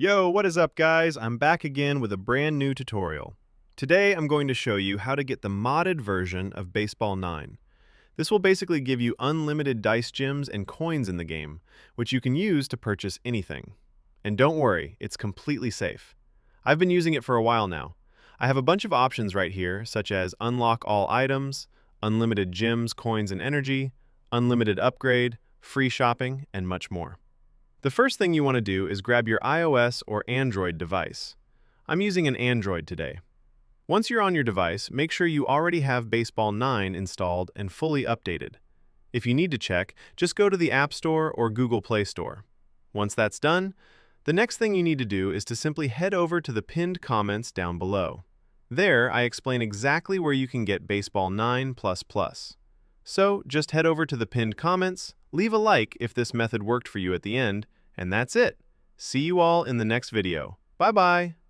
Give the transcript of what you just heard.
Yo, what is up guys? I'm back again with a brand new tutorial. Today I'm going to show you how to get the modded version of Baseball 9. This will basically give you unlimited dice gems and coins in the game, which you can use to purchase anything. And don't worry, it's completely safe. I've been using it for a while now. I have a bunch of options right here, such as unlock all items, unlimited gems, coins, and energy, unlimited upgrade, free shopping, and much more. The first thing you want to do is grab your iOS or Android device. I'm using an Android today. Once you're on your device, make sure you already have Baseball 9 installed and fully updated. If you need to check, just go to the App Store or Google Play Store. Once that's done, the next thing you need to do is to simply head over to the pinned comments down below. There, I explain exactly where you can get Baseball 9++. So, just head over to the pinned comments, leave a like if this method worked for you at the end, and that's it. See you all in the next video. Bye-bye!